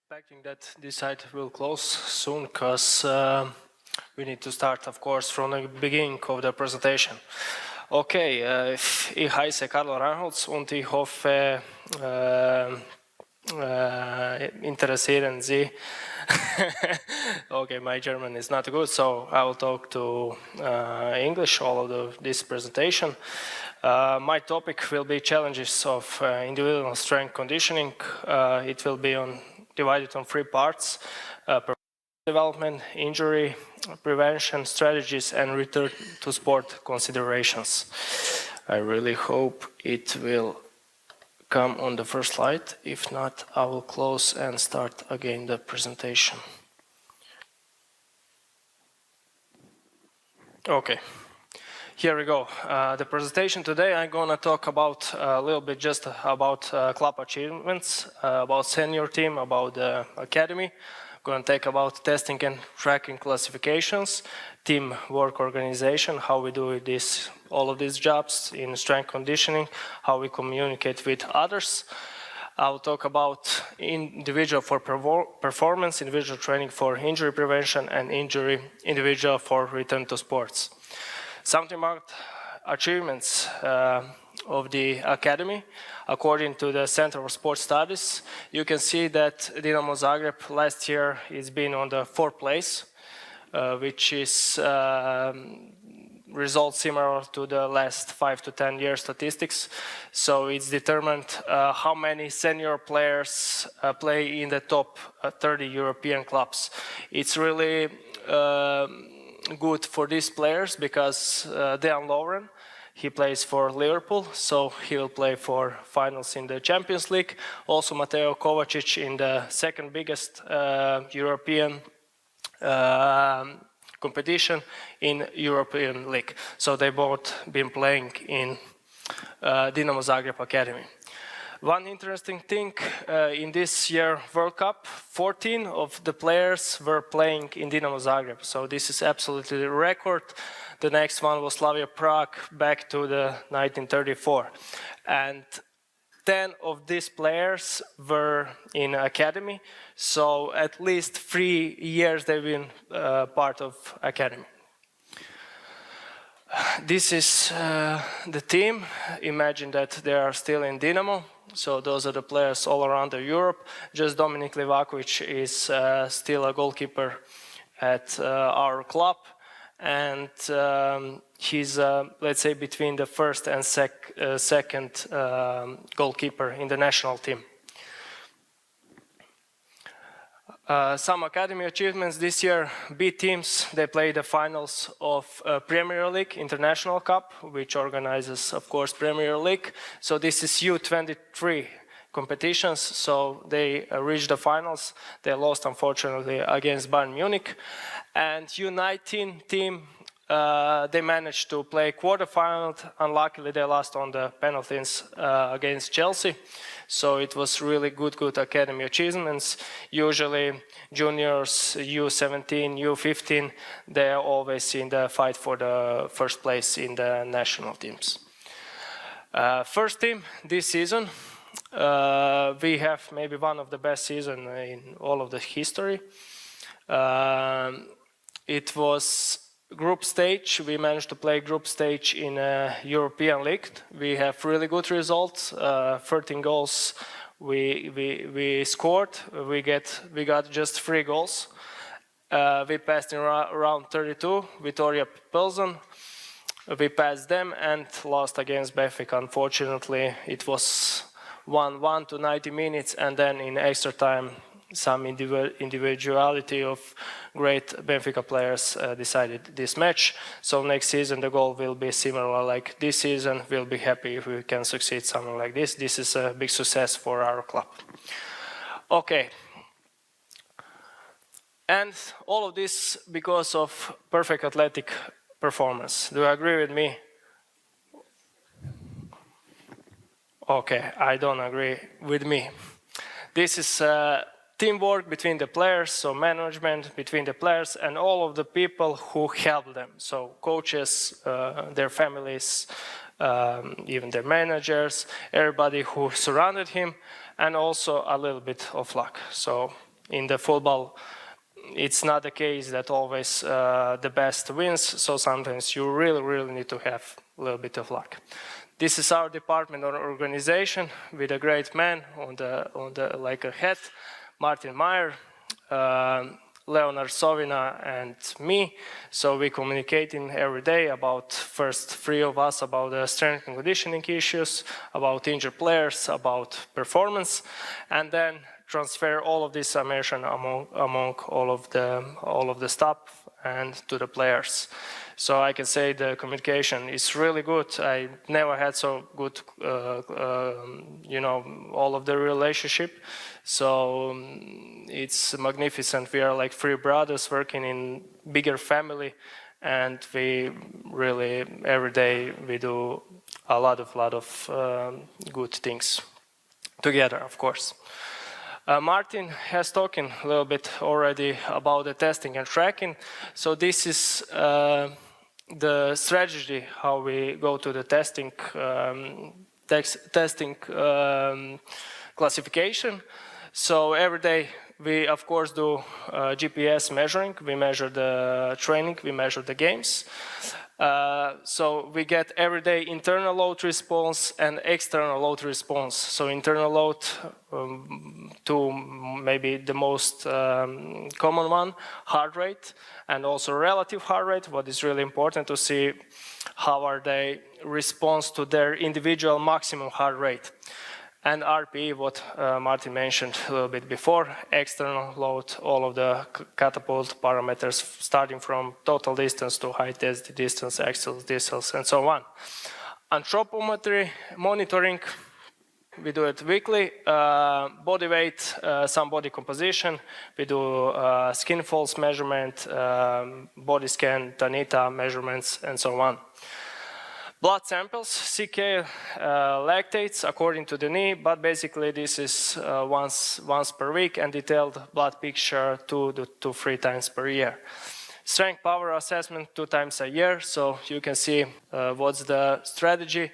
Expecting that this site will close soon because we need to start, of course, from the beginning of the presentation. Okay, ich heiße Karlo Reinholz und ich hoffe, interessieren Sie. Okay, my German is not good, so I will talk to English all of this presentation. My topic will be challenges of individual strength conditioning. It will be divided on 3 parts: development, injury prevention strategies, and return to sport considerations. I really hope it will come on the first slide. If not, I will close and start again the presentation. Okay, here we go. The presentation today, I'm going to talk about a little bit just about club achievements, about senior team, about the academy. Going to talk about testing and tracking classifications, team work organization, how we do this, all of these jobs in strength conditioning, how we communicate with others. I'll talk about individual for performance, individual training for injury prevention, and individual for return to sports. Something about achievements of the academy. According to the Center for Sports Studies, you can see that Dinamo Zagreb last year is been on the 4th place, which is results similar to the last 5 to 10 year statistics. So it's determined how many senior players play in the top 30 European clubs. It's really good for these players because Dejan Lovren, he plays for Liverpool, so he will play for finals in the Champions League. Also Mateo Kovacic in the 2nd biggest European competition in European League. So they both been playing in Dinamo Zagreb Academy. One interesting thing, in this year World Cup, 14 of the players were playing in Dinamo Zagreb. So this is absolutely a record. The next one was Slavia Prague back to the 1934. And 10 of these players were in academy. So at least 3 years they've been part of academy. This is the team. Imagine that they are still in Dinamo. So those are the players all around Europe. Just Dominik Livakovic is still a goalkeeper at our club. And he's, let's say, between the first and second goalkeeper in the national team. Some academy achievements this year. B teams, they play the finals of Premier League International Cup, which organizes, of course, Premier League. So this is U23 competitions, so they reached the finals. They lost, unfortunately, against Bayern Munich. And U19 team, they managed to play quarterfinal. Unluckily, they lost on the penalties against Chelsea. So it was really good academy achievements. Usually juniors, U17, U15, they are always in the fight for the first place in the national teams. First team this season, we have maybe one of the best seasons in all of the history. It was group stage. We managed to play group stage in a European League. We have really good results. 13 goals we scored. We got just 3 goals. We passed in round 32. Victoria Pilsen. We passed them and lost against Benfica. Unfortunately, it was 1-1 to 90 minutes, and then in extra time, some individuality of great Benfica players decided this match. So next season the goal will be similar like this season. We'll be happy if we can succeed something like this. This is a big success for our club. Okay. And all of this because of perfect athletic performance. Do you agree with me? Okay, I don't agree with me. This is teamwork between the players, so management between the players and all of the people who help them. So coaches, their families, even their managers, everybody who surrounded him, and also a little bit of luck. So in the football, it's not the case that always the best wins, so sometimes you really need to have a little bit of luck. This is our department or organization with a great man on the like a head, Martin Meyer, Leonard Sovina and me. So we communicating every day about first three of us about the strength and conditioning issues, about injured players, about performance, and then transfer all of this information among all of the staff and to the players. So I can say the communication is really good. I never had so good, you know, all of the relationship. So it's magnificent. We are like three brothers working in bigger family, and we really every day we do a lot of good things together, of course. Martin has talking a little bit already about the testing and tracking. So this is the strategy how we go to the testing classification. So every day we of course do GPS measuring. We measure the training, we measure the games. So we get every day internal load response and external load response. So internal load to maybe the most common one, heart rate, and also relative heart rate. What is really important to see how are they response to their individual maximum heart rate. And RPE, what Martin mentioned a little bit before, external load, all of the catapult parameters starting from total distance to height distance, axles, distance, and so on. Anthropometry monitoring, we do it weekly. Body weight, some body composition. We do skin folds measurement, body scan, Tanita measurements, and so on. Blood samples, CK, lactates according to the knee, but basically this is once per week, and detailed blood picture 2 to 3 times per year. Strength power assessment 2 times a year, so you can see what's the strategy.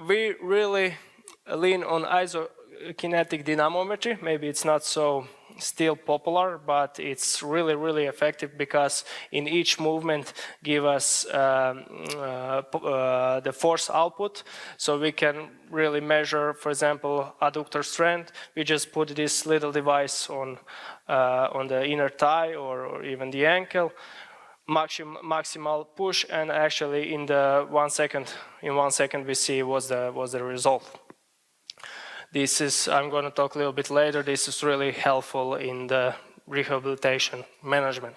We really lean on isokinetic dynamometry. Maybe it's not so still popular, but it's really effective because in each movement give us the force output, so we can really measure, for example, adductor strength. We just put this little device on the inner thigh or even the ankle, maximal push, and actually in 1 second we see what's the result. This is, I'm going to talk a little bit later, this is really helpful in the rehabilitation management.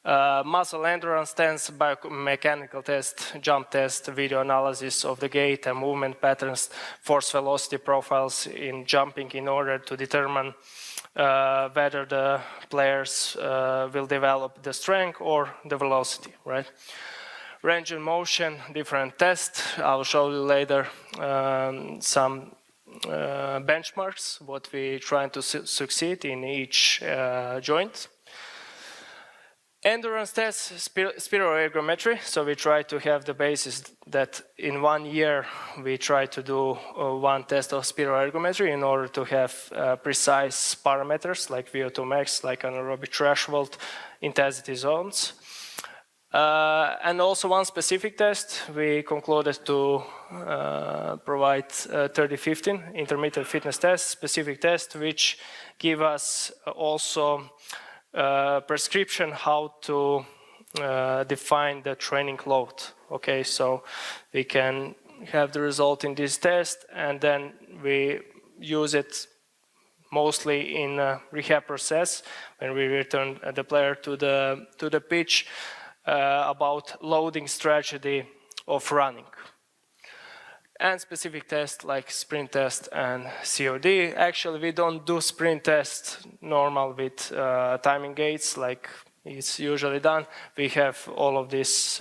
Muscle endurance tests, biomechanical test, jump test, video analysis of the gait and movement patterns, force velocity profiles in jumping in order to determine whether the players will develop the strength or the velocity, right? Range and motion, different tests. I'll show you later some benchmarks, what we trying to succeed in each joint. Endurance tests, spiroergometry. So we try to have the basis that in 1 year we try to do 1 test of spiroergometry in order to have precise parameters like VO2 max, like anaerobic threshold, intensity zones. And also 1 specific test, we concluded to provide 30-15 intermittent fitness test, specific test, which give us also prescription how to define the training load. Okay, so we can have the result in this test, and then we use it mostly in a rehab process when we return the player to the pitch. About loading strategy of running. And specific tests like sprint test and COD. Actually, we don't do sprint test normal with timing gates like it's usually done. We have all of this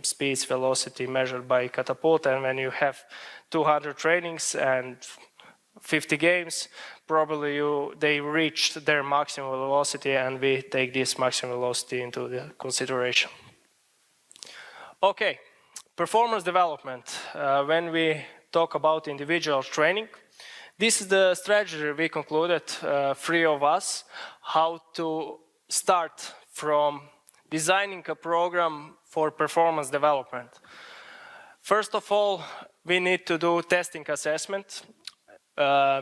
speeds, velocity measured by catapult, and when you have 200 trainings and 50 games, probably they reached their maximum velocity, and we take this maximum velocity into the consideration. Okay, performance development. When we talk about individual training, this is the strategy we concluded, three of us, how to start from designing a program for performance development. First of all, we need to do testing assessment.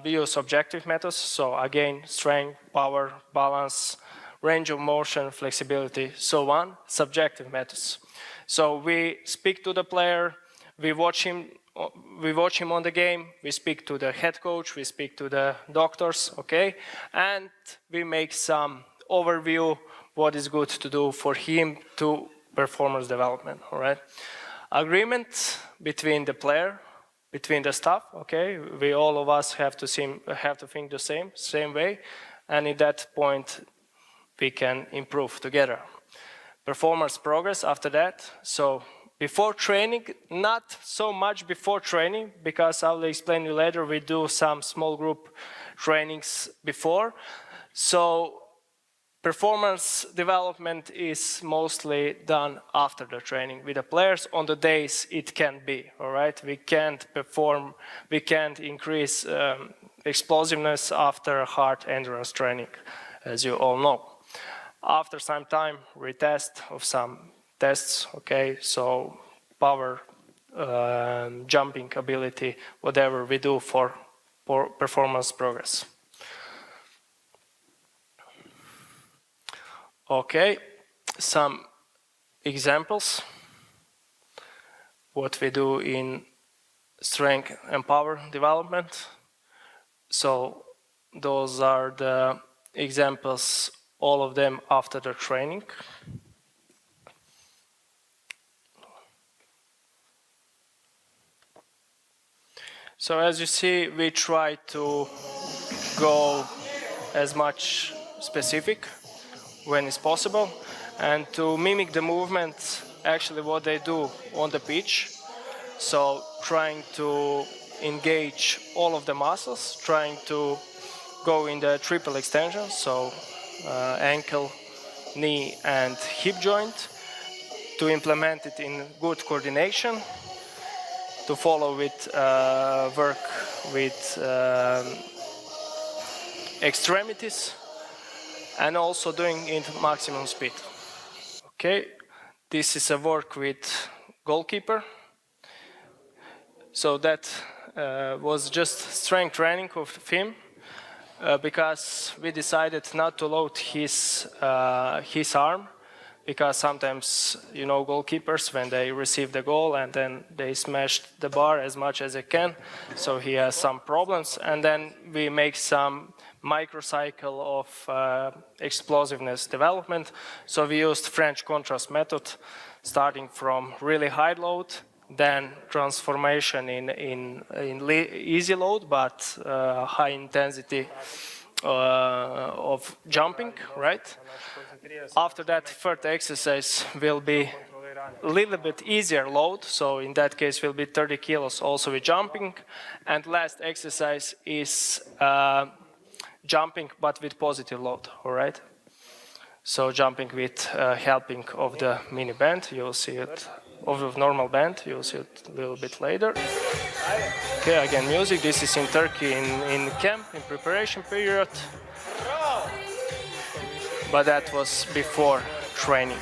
We use objective methods, so again, strength, power, balance, range of motion, flexibility, so on, subjective methods. So we speak to the player, we watch him on the game, we speak to the head coach, we speak to the doctors, okay? And we make some overview what is good to do for him to performance development, all right? Agreement between the player, between the staff, okay? We all of us have to think the same way, and at that point we can improve together. Performance progress after that. So before training, not so much before training, because I will explain you later, we do some small group trainings before. So performance development is mostly done after the training with the players. On the days it can be, all right? We can't increase explosiveness after hard endurance training, as you all know. After some time, retest of some tests, okay? So power, jumping ability, whatever we do for performance progress. Okay, some examples. What we do in strength and power development. So those are the examples, all of them after the training. So as you see, we try to go as much specific when it's possible, and to mimic the movements, actually what they do on the pitch. So trying to engage all of the muscles, trying to go in the triple extension, so ankle, knee and hip joint, to implement it in good coordination, to follow with work with extremities, and also doing it maximum speed. Okay, this is a work with goalkeeper. So that was just strength training of him, because we decided not to load his arm, because sometimes, you know, goalkeepers, when they receive the goal and then they smash the bar as much as they can, so he has some problems, and then we make some microcycle of explosiveness development. So we used French contrast method, starting from really high load, then transformation in easy load, but high intensity of jumping, right? After that, third exercise will be a little bit easier load, so in that case will be 30 kilos also with jumping. And last exercise is jumping but with positive load, all right? So jumping with helping of the mini band, you'll see it, of the normal band, you'll see it a little bit later. Okay, again music, this is in Turkey in camp, in preparation period. But that was before training.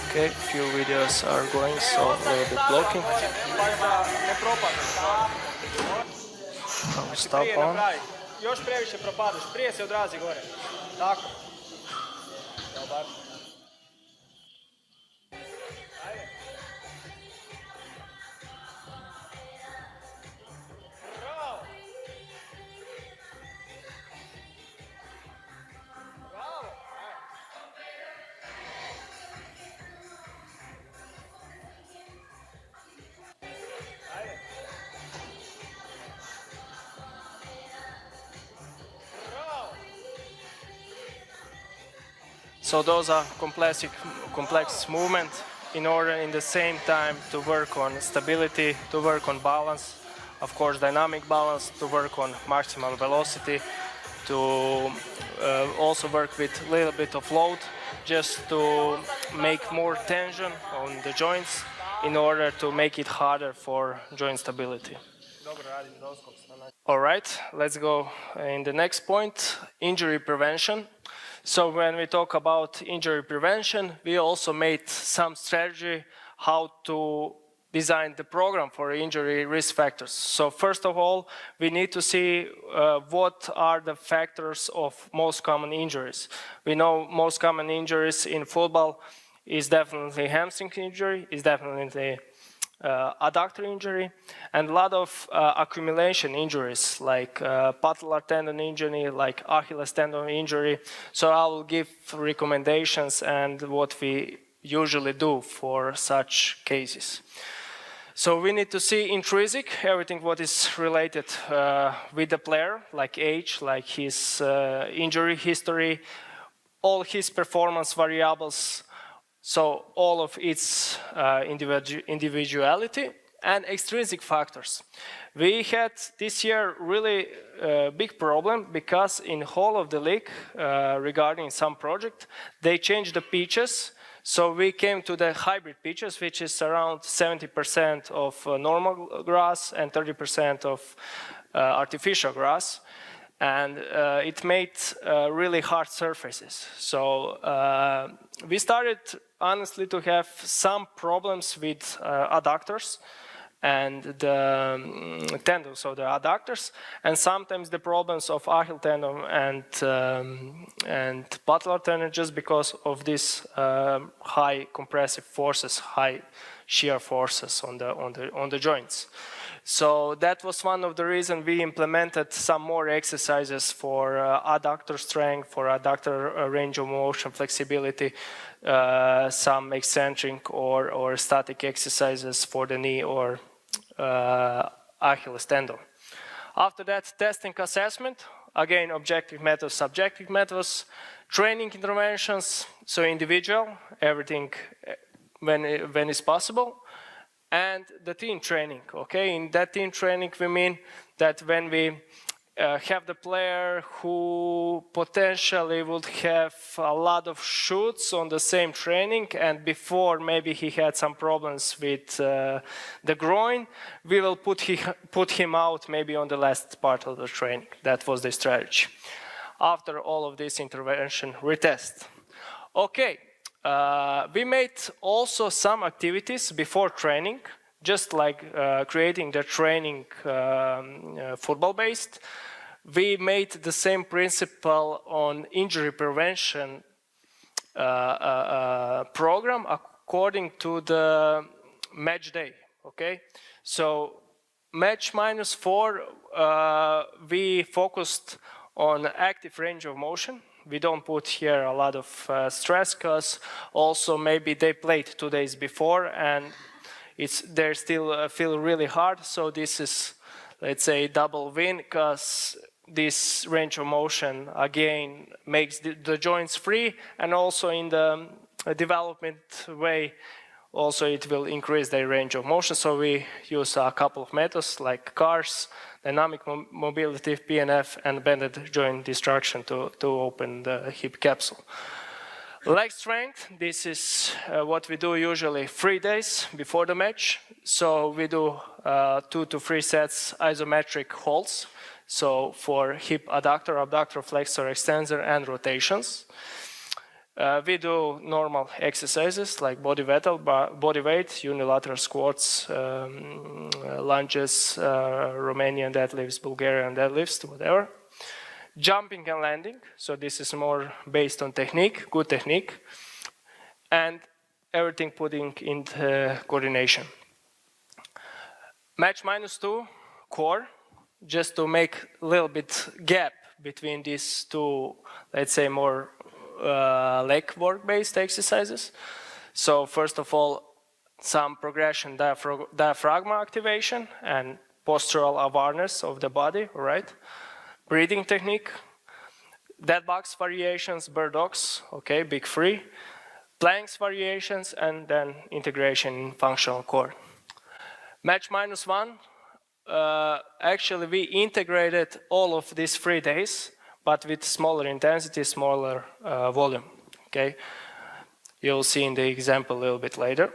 Okay, few videos are going, so a little bit blocking. Stop on. Još previše propadaš, prije se odrazi gore. Tako. Dobar. Ajde. Bravo. Bravo. Ajde. Bravo. So those are complex movements in order in the same time to work on stability, to work on balance, of course dynamic balance, to work on maximal velocity, to also work with a little bit of load, just to make more tension on the joints in order to make it harder for joint stability. All right, let's go in the next point, injury prevention. So when we talk about injury prevention, we also made some strategy how to design the program for injury risk factors. So first of all, we need to see what are the factors of most common injuries. We know most common injuries in football is definitely hamstring injury, is definitely adductor injury, and a lot of accumulation injuries like patellar tendon injury, like Achilles tendon injury. So I will give recommendations and what we usually do for such cases. So we need to see intrinsic, everything what is related with the player, like age, like his injury history, all his performance variables, so all of its individuality, and extrinsic factors. We had this year really big problem because in whole of the league regarding some project, they changed the pitches. So we came to the hybrid pitches, which is around 70% of normal grass and 30% of artificial grass. And it made really hard surfaces. So we started honestly to have some problems with adductors and the tendons, so the adductors, and sometimes the problems of Achilles tendon and patellar tendon just because of these high compressive forces, high shear forces on the joints. So that was one of the reasons we implemented some more exercises for adductor strength, for adductor range of motion, flexibility, some eccentric or static exercises for the knee or Achilles tendon. After that, testing assessment, again, objective methods, subjective methods, training interventions, so individual, everything when it's possible. And the team training, okay? In that team training, we mean that when we have the player who potentially would have a lot of shoots on the same training, and before maybe he had some problems with the groin, we will put him out maybe on the last part of the training. That was the strategy. After all of this intervention, retest. Okay. We made also some activities before training, just like creating the training football-based. We made the same principle on injury prevention program according to the match day, okay? So match -4, we focused on active range of motion. We don't put here a lot of stress because also maybe they played 2 days before and they still feel really hard. So this is, let's say, double win because this range of motion again makes the joints free, and also in the development way also it will increase their range of motion. So we use a couple of methods like CARS, dynamic mobility, PNF, and bended joint destruction to open the hip capsule. Leg strength, this is what we do usually 3 days before the match. So we do 2 to 3 sets isometric holds. So for hip adductor, abductor, flexor, extensor, and rotations. We do normal exercises like body weight, unilateral squats, lunges, Romanian deadlifts, Bulgarian deadlifts, whatever. Jumping and landing, so this is more based on technique, good technique, and everything putting into coordination. Match -2, core, just to make a little bit gap between these two, let's say, more leg work-based exercises. So first of all, some progression diaphragm activation and postural awareness of the body, right? Breathing technique. dead box variations, bird dogs, okay, big three, planks variations, and then integration in functional core. Match -1, actually we integrated all of these 3 days, but with smaller intensity, smaller volume, okay? You'll see in the example a little bit later.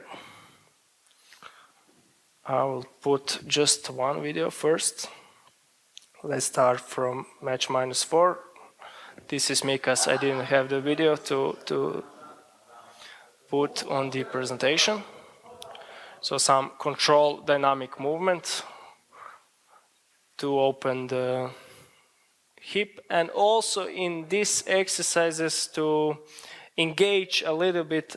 I will put just one video first. Let's start from match -4. This is me because I didn't have the video to put on the presentation. So some control dynamic movement to open the hip, and also in these exercises to engage a little bit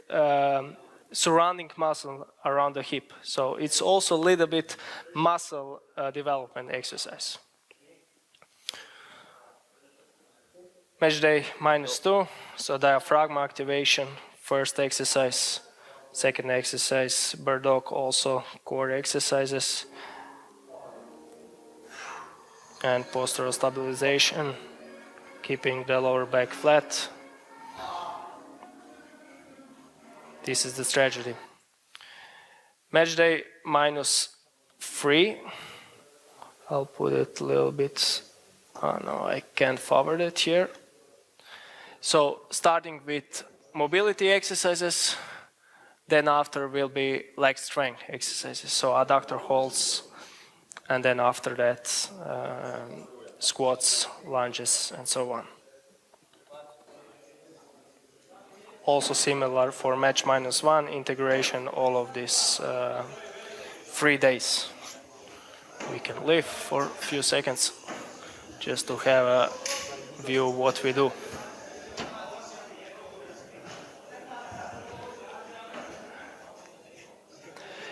surrounding muscle around the hip. So it's also a little bit muscle development exercise. Match day -2, so diaphragm activation, first exercise, second exercise, bird dog, also core exercises, and postural stabilization, keeping the lower back flat. This is the strategy. Match day -3. I'll put it a little bit. Oh no, I can't forward it here. So starting with mobility exercises, then after will be leg strength exercises. So adductor holds, and then after that squats, lunges, and so on. Also similar for match -1, integration all of these 3 days. We can live for a few seconds just to have a view of what we do.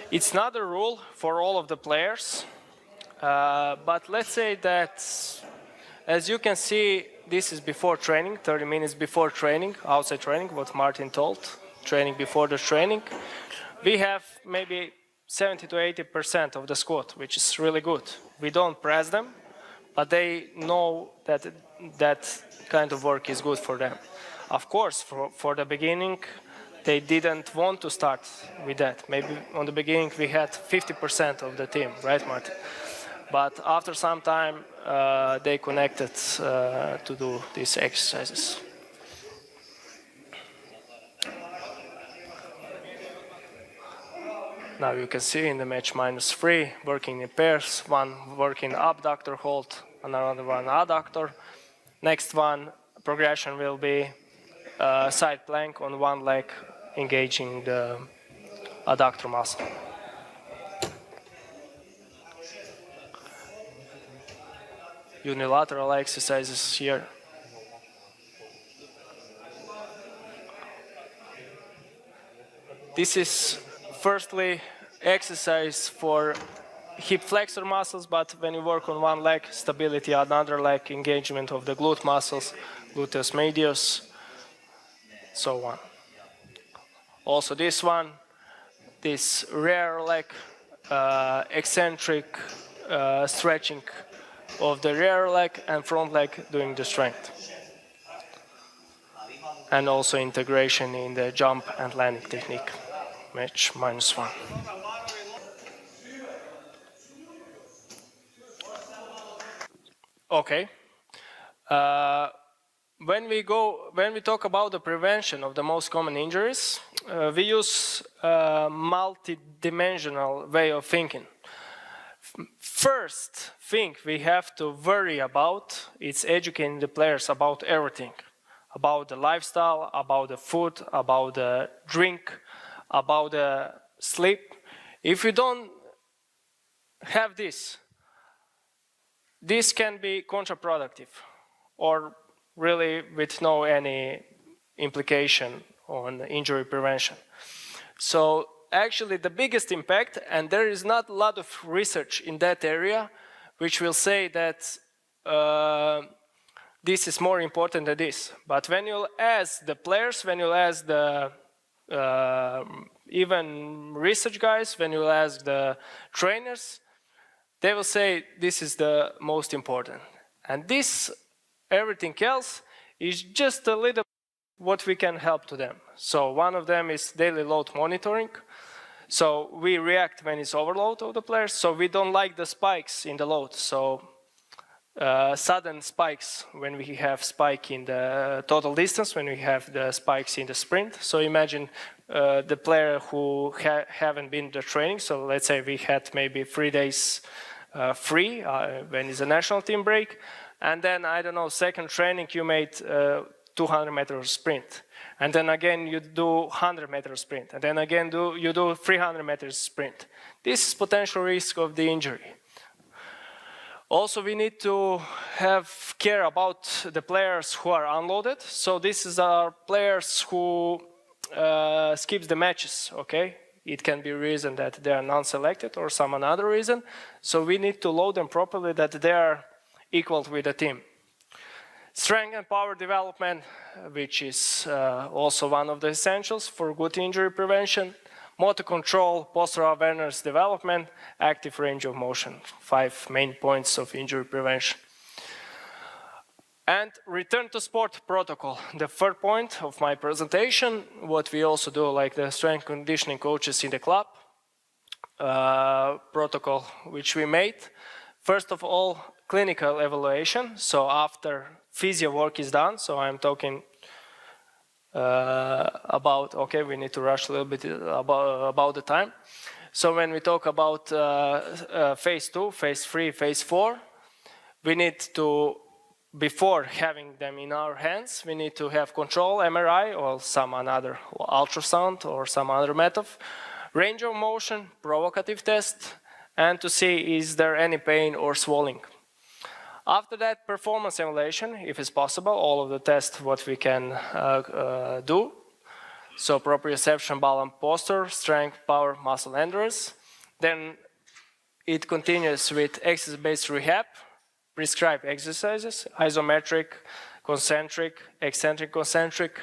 It's not a rule for all of the players, but let's say that, as you can see, this is before training, 30 minutes before training, outside training, what Martin told, training before the training. We have maybe 70 to 80% of the squad, which is really good. We don't press them, but they know that that kind of work is good for them. Of course, for the beginning, they didn't want to start with that. Maybe on the beginning we had 50% of the team, right, Martin? But after some time, they connected to do these exercises. Now you can see in the match -3, working in pairs, one working abductor hold, another one adductor. Next one, progression will be side plank on one leg, engaging the adductor muscle. Unilateral exercises here. This is firstly exercise for hip flexor muscles, but when you work on one leg, stability, another leg, engagement of the glute muscles, gluteus medius, so on. Also this one, this rear leg, eccentric stretching of the rear leg and front leg doing the strength. And also integration in the jump and landing technique, match -1. Okay. When we talk about the prevention of the most common injuries, we use a multi-dimensional way of thinking. First thing we have to worry about is educating the players about everything. About the lifestyle, about the food, about the drink, about the sleep. If you don't have this, this can be counterproductive or really with no any implication on injury prevention. So actually the biggest impact, and there is not a lot of research in that area which will say that this is more important than this. But when you ask the players, when you ask the even research guys, when you ask the trainers, they will say this is the most important. And this, everything else, is just a little what we can help to them. So one of them is daily load monitoring. So we react when it's overload of the players. So we don't like the spikes in the load. So sudden spikes when we have spike in the total distance, when we have the spikes in the sprint. So imagine the player who haven't been to training. So let's say we had maybe 3 days free when it's a national team break. And then, I don't know, second training you made 200-meter sprint. And then again you do 100-meter sprint. And then again you do 300-meter sprint. This is potential risk of the injury. Also, we need to have care about the players who are unloaded. So this is our players who skips the matches, okay? It can be a reason that they are non-selected or some another reason. So we need to load them properly that they are equal with the team. Strength and power development, which is also one of the essentials for good injury prevention. Motor control, postural awareness development, active range of motion. 5 main points of injury prevention. And return to sport protocol. The third point of my presentation, what we also do like the strength conditioning coaches in the club, protocol which we made. First of all, clinical evaluation. So after physio work is done, so I'm talking about, okay, we need to rush a little bit about the time. So when we talk about phase 2, phase 3, phase 4, we need to, before having them in our hands, we need to have control, MRI, or some another ultrasound or some other method, range of motion, provocative test, and to see is there any pain or swelling. After that, performance evaluation, if it's possible, all of the tests what we can do. So proprioception, balance, posture, strength, power, muscle endurance. Then it continues with exercise-based rehab, prescribed exercises, isometric, concentric, eccentric, concentric,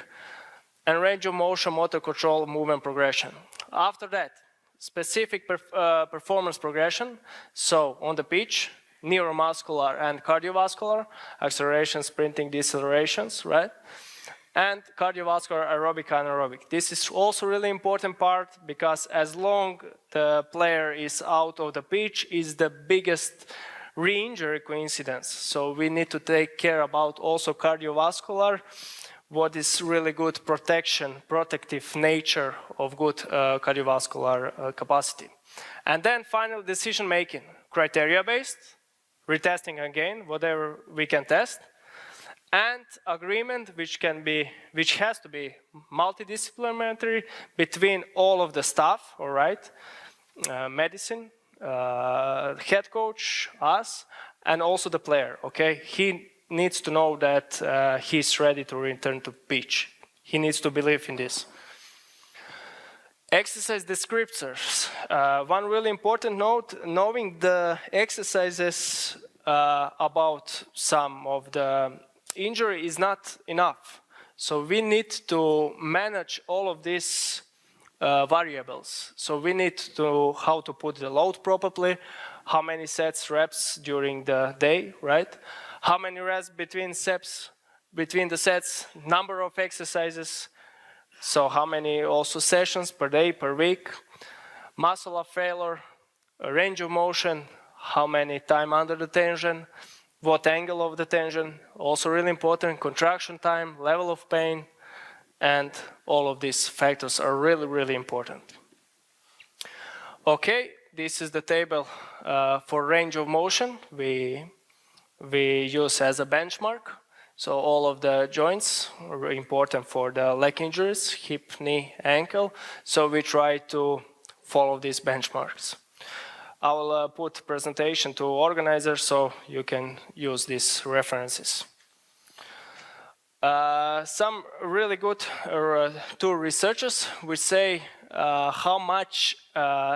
and range of motion, motor control, movement progression. After that, specific performance progression, so on the pitch, neuromuscular and cardiovascular, acceleration, sprinting, decelerations, right? And cardiovascular, aerobic, anaerobic. This is also really important part because as long the player is out of the pitch is the biggest re-injury coincidence. So we need to take care about also cardiovascular, what is really good protection, protective nature of good cardiovascular capacity. And then final decision making, criteria based, retesting again, whatever we can test, and agreement which has to be multidisciplinary between all of the staff, all right, medicine, head coach, us, and also the player, okay? He needs to know that he's ready to return to pitch. He needs to believe in this. Exercise descriptors. One really important note, knowing the exercises about some of the injury is not enough. So we need to manage all of these variables. So we need to how to put the load properly, how many sets, reps during the day, right? How many reps between the sets, number of exercises, so how many also sessions per day, per week, muscle of failure, range of motion, how many time under the tension, what angle of the tension, also really important, contraction time, level of pain, and all of these factors are really, really important. Okay, this is the table for range of motion we use as a benchmark. So all of the joints are important for the leg injuries, hip, knee, ankle. So we try to follow these benchmarks. I will put presentation to organizers so you can use these references. Some really good two researchers which say how much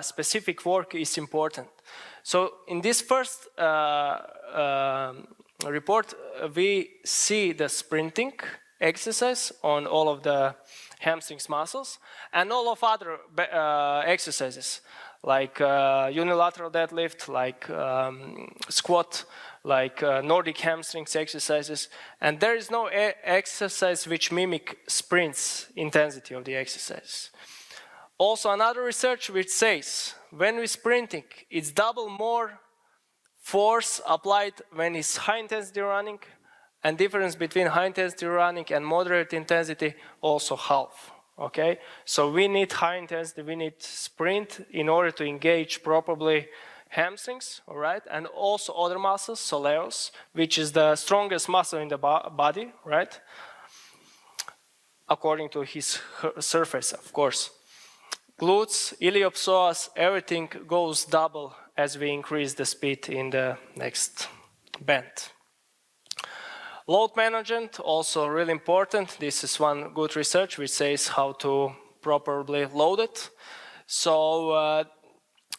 specific work is important. So in this first report, we see the sprinting exercise on all of the hamstrings muscles and all of other exercises like unilateral deadlift, like squat, like Nordic hamstrings exercises. And there is no exercise which mimic sprints intensity of the exercise. Also another research which says when we're sprinting, it's double more force applied when it's high intensity running, and difference between high intensity running and moderate intensity also half. Okay, so we need high intensity, we need sprint in order to engage properly hamstrings, all right, and also other muscles, soleus, which is the strongest muscle in the body, right, according to his surface, of course. Glutes, iliopsoas, everything goes double as we increase the speed in the next bend. Load management, also really important. This is one good research which says how to properly load it. So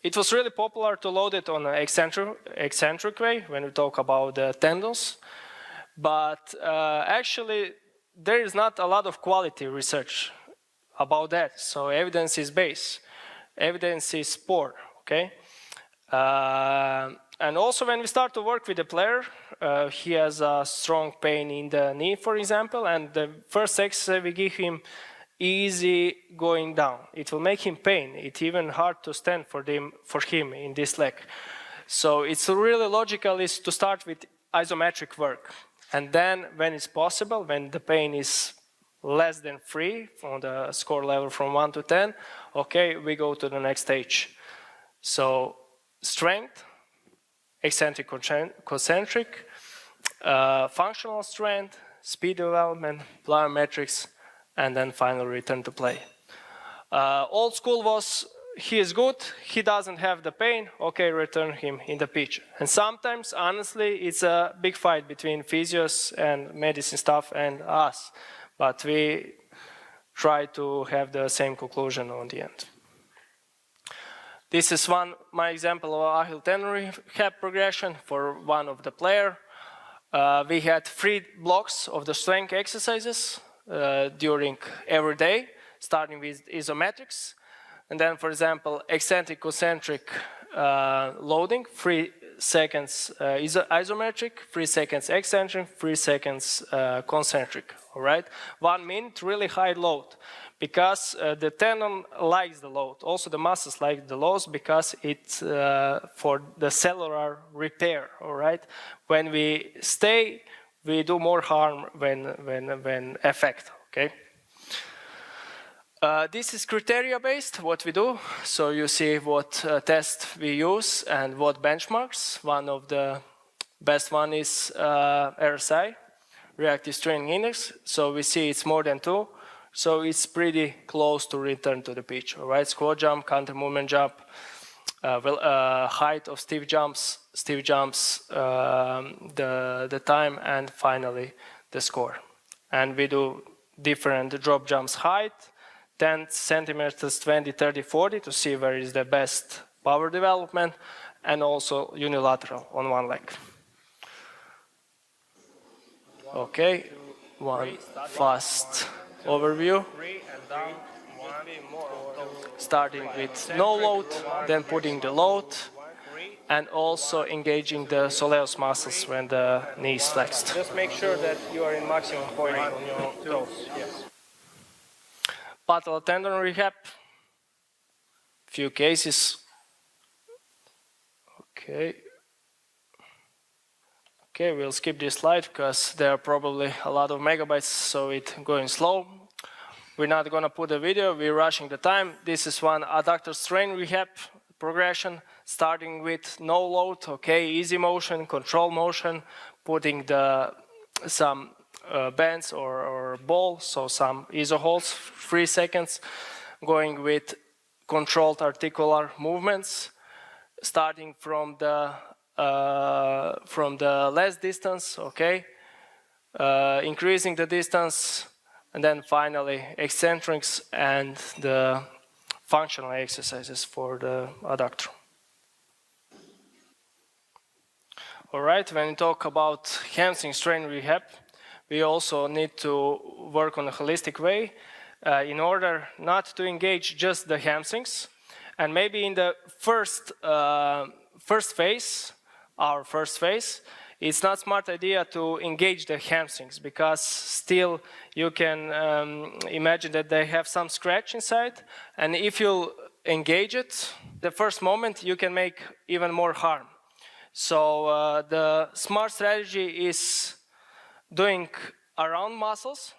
it was really popular to load it on an eccentric way when we talk about the tendons. But actually, there is not a lot of quality research about that. So evidence is base. Evidence is poor, okay? And also when we start to work with the player, he has a strong pain in the knee, for example, and the first exercise we give him easy going down. It will make him pain. It's even hard to stand for him in this leg. So it's really logical is to start with isometric work. And then when it's possible, when the pain is less than 3 on the score level from 1 to 10, okay, we go to the next stage. So strength, eccentric, concentric, functional strength, speed development, plyometrics, and then finally return to play. Old school was, he is good, he doesn't have the pain, okay, return him in the pitch. And sometimes, honestly, it's a big fight between physios and medicine staff and us, but we try to have the same conclusion on the end. This is my example of Achilles tendon rehab progression for one of the player. We had 3 blocks of the strength exercises during every day, starting with isometrics. And then, for example, eccentric, concentric loading, 3 seconds isometric, 3 seconds eccentric, 3 seconds concentric, all right? 1 minute, really high load. Because the tendon likes the load. Also the muscles like the loads because it's for the cellular repair, all right? When we stay, we do more harm when effect, okay? This is criteria-based, what we do. So you see what test we use and what benchmarks. One of the best one is RSI, Reactive Straining Index. So we see it's more than 2. So it's pretty close to return to the pitch, all right? Squat jump, counter movement jump, height of stiff jumps, the time, and finally the score. And we do different drop jumps height, 10 centimeters, 20, 30, 40 to see where is the best power development, and also unilateral on one leg. Okay, one fast overview, starting with no load, then putting the load, and also engaging the soleus muscles when the knee is flexed. Just make sure that you are in maximum point on your toes. Yes. Patellar tendon rehab, few cases. Okay, we'll skip this slide because there are probably a lot of megabytes, so it's going slow. We're not going to put a video, we're rushing the time. This is one adductor strain rehab progression, starting with no load, okay, easy motion, control motion, putting some bands or ball, so some iso holds, 3 seconds, going with controlled articular movements, starting from the less distance, okay, increasing the distance, and then finally eccentrics and the functional exercises for the adductor. All right, when we talk about hamstring strain rehab, we also need to work on a holistic way in order not to engage just the hamstrings And maybe in the first phase, our first phase, it's not a smart idea to engage the hamstrings, because still you can imagine that they have some scratch inside, and if you engage it, the first moment you can make even more harm. So the smart strategy is doing around muscles,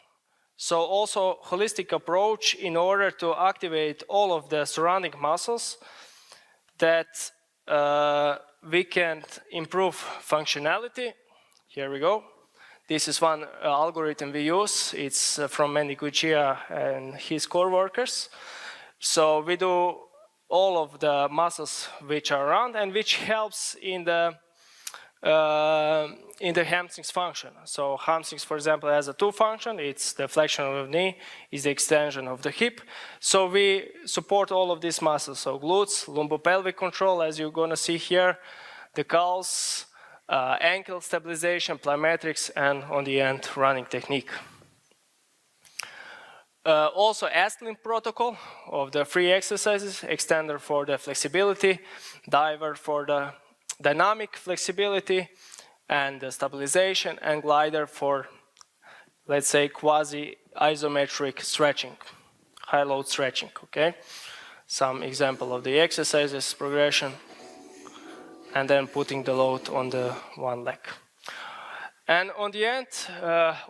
so also holistic approach in order to activate all of the surrounding muscles that we can improve functionality. Here we go. This is one algorithm we use. It's from Manny Guccia and his co-workers. So we do all of the muscles which are around and which helps in the hamstrings function. So hamstrings, for example, has a two function. It's the flexion of the knee, is the extension of the hip. So we support all of these muscles. So glutes, lumbopelvic control, as you're gonna see here, the calves, ankle stabilization, plyometrics, and on the end, running technique. Also Astlin protocol of the free exercises, extender for the flexibility, diver for the dynamic flexibility and the stabilization, and glider for, let's say, quasi-isometric stretching, high load stretching, okay? Some example of the exercises, progression, and then putting the load on the one leg. And on the end,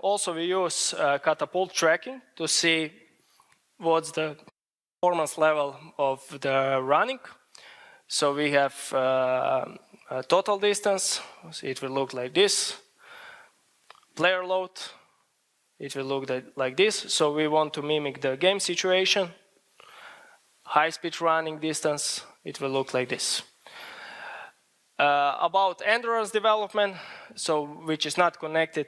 also we use catapult tracking to see what's the performance level of the running. So we have total distance, so it will look like this. Player load, it will look like this. So we want to mimic the game situation. High-speed running distance, it will look like this. About endurance development, so which is not connected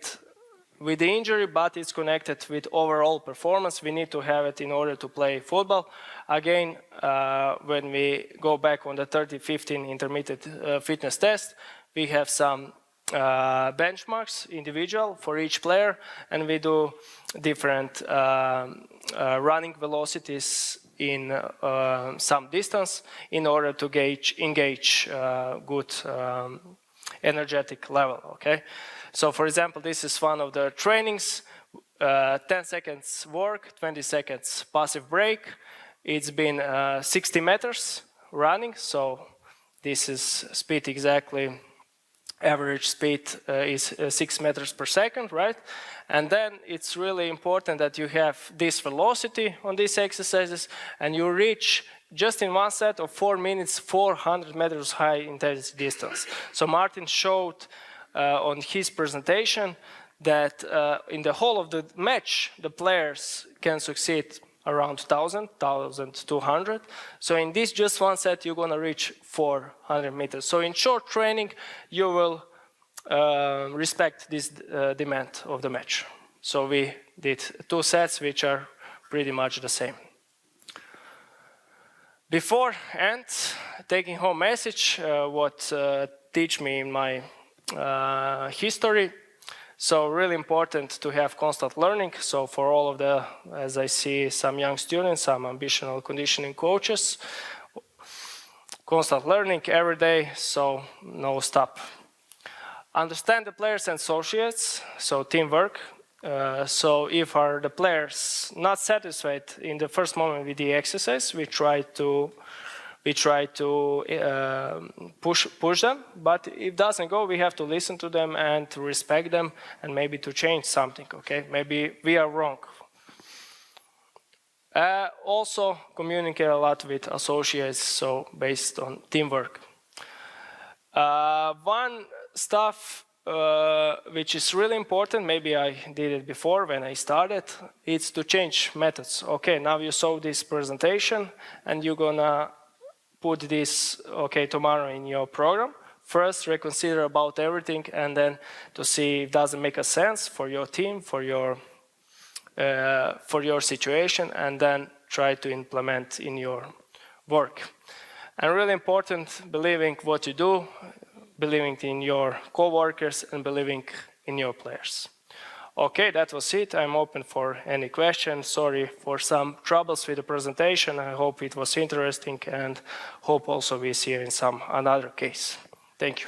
with the injury, but it's connected with overall performance. We need to have it in order to play football. Again, when we go back on the 30-15 intermittent fitness test, we have some benchmarks, individual, for each player, and we do different running velocities in some distance in order to engage good energetic level, okay? So for example, this is one of the trainings, 10 seconds work, 20 seconds passive break. It's been 60 meters running, so this is speed exactly, average speed is 6 meters per second, right? And then it's really important that you have this velocity on these exercises and you reach just in one set of 4 minutes, 400 meters high intensity distance. So Martin showed on his presentation that in the whole of the match, the players can succeed around 1,000, 1,200. So in this just one set, you're gonna reach 400 meters. So in short training, you will respect this demand of the match. So we did 2 sets, which are pretty much the same. Before and taking home message, what teach me in my history. So really important to have constant learning. So for all of the, as I see some young students, some ambitional conditioning coaches, constant learning every day, so no stop. Understand the players and associates, so teamwork. So if are the players not satisfied in the first moment with the exercise, we try to push them, but if it doesn't go, we have to listen to them and to respect them and maybe to change something, okay? Maybe we are wrong. Also communicate a lot with associates, so based on teamwork. One stuff which is really important, maybe I did it before when I started, it's to change methods. Okay, now you saw this presentation and you're gonna put this, okay, tomorrow in your program. First, reconsider about everything and then to see if it doesn't make a sense for your team, for your situation, and then try to implement in your work. And really important, believing what you do, believing in your co-workers and believing in your players. Okay, that was it. I'm open for any questions. Sorry for some troubles with the presentation. I hope it was interesting and hope also we see you in some another case. Thank you.